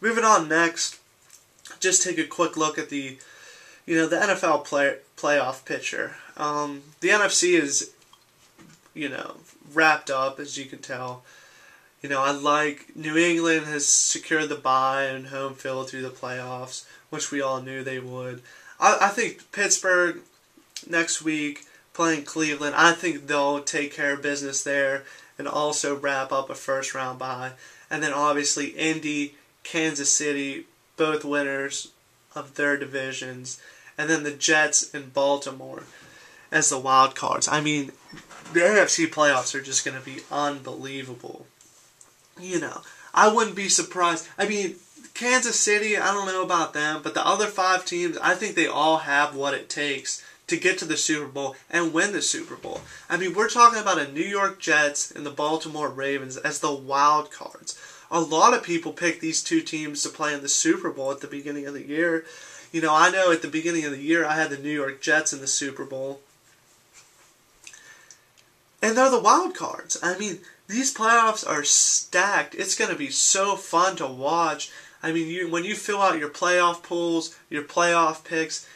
Moving on next, just take a quick look at the NFL playoff picture. The NFC is, wrapped up, as you can tell. I like New England has secured the bye and home field through the playoffs, which we all knew they would. I think Pittsburgh next week playing Cleveland, I think they'll take care of business there and also wrap up a first round bye. And then obviously Indy, Kansas City, both winners of their divisions. And then the Jets and Baltimore as the wild cards. I mean, the AFC playoffs are just going to be unbelievable. I wouldn't be surprised. I mean, Kansas City, I don't know about them, but the other 5 teams, I think they all have what it takes to get to the Super Bowl and win the Super Bowl. I mean, we're talking about a New York Jets and the Baltimore Ravens as the wild cards. A lot of people pick these 2 teams to play in the Super Bowl at the beginning of the year. I know at the beginning of the year I had the New York Jets in the Super Bowl. And they're the wild cards. I mean, these playoffs are stacked. It's going to be so fun to watch. I mean, when you fill out your playoff pools, your playoff picks,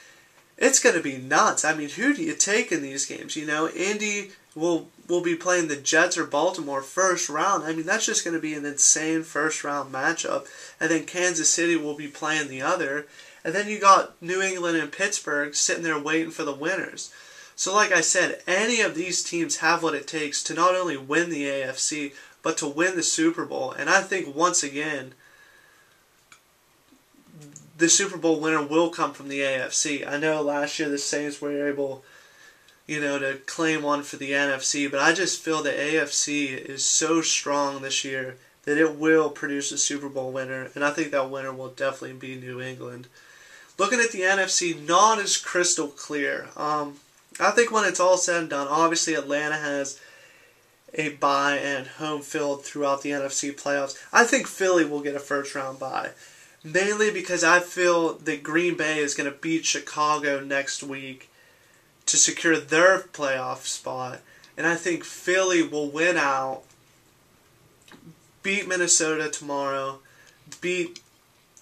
it's going to be nuts. I mean, who do you take in these games? Indy will be playing the Jets or Baltimore first round. I mean, that's just going to be an insane first round matchup. And then Kansas City will be playing the other. And then you got New England and Pittsburgh sitting there waiting for the winners. So like I said, any of these teams have what it takes to not only win the AFC, but to win the Super Bowl. And I think once again, the Super Bowl winner will come from the AFC. I know last year the Saints were able, to claim one for the NFC, but I just feel the AFC is so strong this year that it will produce a Super Bowl winner, and I think that winner will definitely be New England. Looking at the NFC, not as crystal clear. I think when it's all said and done, obviously Atlanta has a bye and home field throughout the NFC playoffs. I think Philly will get a first round bye. Mainly because I feel that Green Bay is going to beat Chicago next week to secure their playoff spot. And I think Philly will win out, beat Minnesota tomorrow, beat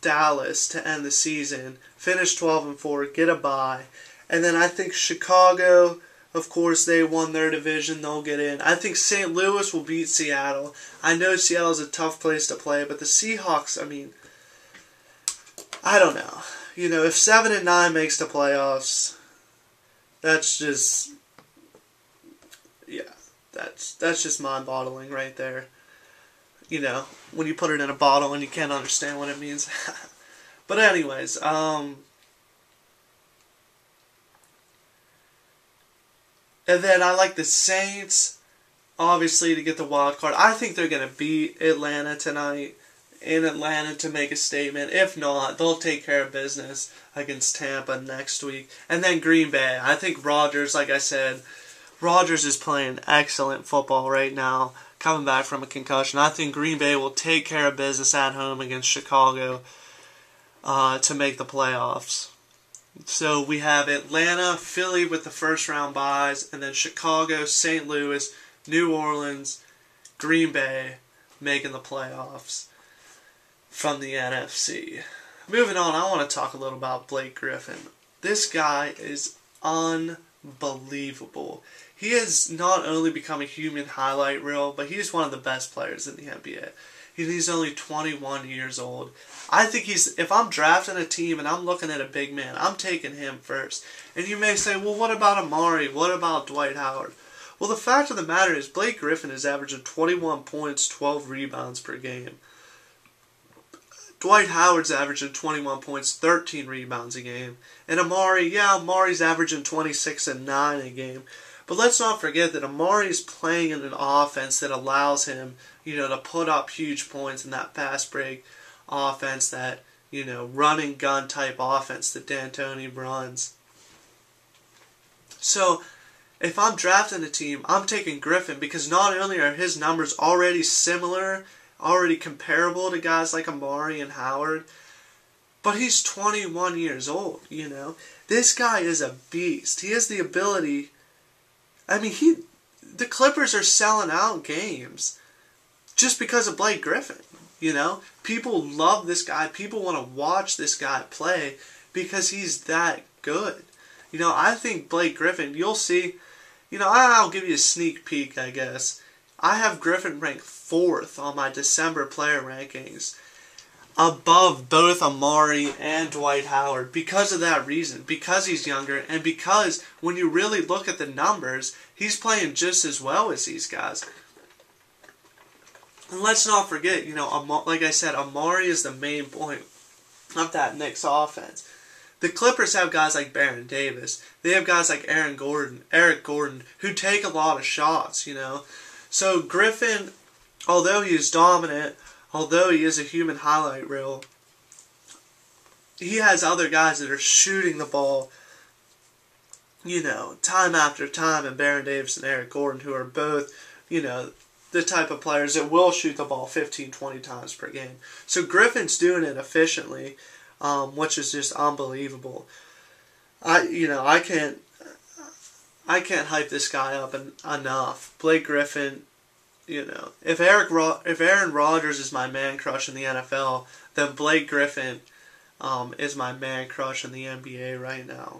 Dallas to end the season, finish 12-4, get a bye. And then I think Chicago, of course, they won their division, they'll get in. I think St. Louis will beat Seattle. I know Seattle's a tough place to play, but the Seahawks, I mean, I don't know. If 7-9 makes the playoffs, that's just, that's just mind-boggling right there. When you put it in a bottle and you can't understand what it means. But anyways, and then I like the Saints, obviously, to get the wild card. I think they're going to beat Atlanta tonight in Atlanta to make a statement. If not, they'll take care of business against Tampa next week. And then Green Bay. I think Rodgers, like I said, Rodgers is playing excellent football right now, coming back from a concussion. I think Green Bay will take care of business at home against Chicago to make the playoffs. So we have Atlanta, Philly with the first round byes, and then Chicago, St. Louis, New Orleans, Green Bay making the playoffs from the NFC. Moving on, I want to talk a little about Blake Griffin. This guy is unbelievable. He has not only become a human highlight reel, but he's one of the best players in the NBA. He's only 21 years old. I think if I'm drafting a team and I'm looking at a big man, I'm taking him first. And you may say, well, what about Amari? What about Dwight Howard? Well, the fact of the matter is Blake Griffin is averaging 21 points, 12 rebounds per game. Dwight Howard's averaging 21 points, 13 rebounds a game. And Amari's averaging 26 and 9 a game. But let's not forget that Amari's playing in an offense that allows him, to put up huge points in that fast break offense, that, run and gun type offense that D'Antoni runs. So, if I'm drafting a team, I'm taking Griffin because not only are his numbers already similar, already comparable to guys like Amari and Howard, but he's 21 years old, This guy is a beast. He has the ability. I mean, the Clippers are selling out games just because of Blake Griffin. You know, people love this guy. People want to watch this guy play because he's that good. You know, I think Blake Griffin, you'll see, you know, I'll give you a sneak peek, I guess. I have Griffin ranked 4th on my December player rankings, above both Amari and Dwight Howard, because of that reason, because he's younger, and because when you really look at the numbers, he's playing just as well as these guys. And let's not forget, you know, like I said, Amari is the main point of that Knicks offense. The Clippers have guys like Baron Davis. They have guys like Eric Gordon, who take a lot of shots, you know. So Griffin, although he is dominant, although he is a human highlight reel, he has other guys that are shooting the ball, you know, time after time, and Baron Davis and Eric Gordon, who are both, you know, the type of players that will shoot the ball 15, 20 times per game. So Griffin's doing it efficiently, which is just unbelievable. I can't hype this guy up enough. Blake Griffin, you know, if Aaron Rodgers is my man crush in the NFL, then Blake Griffin is my man crush in the NBA right now.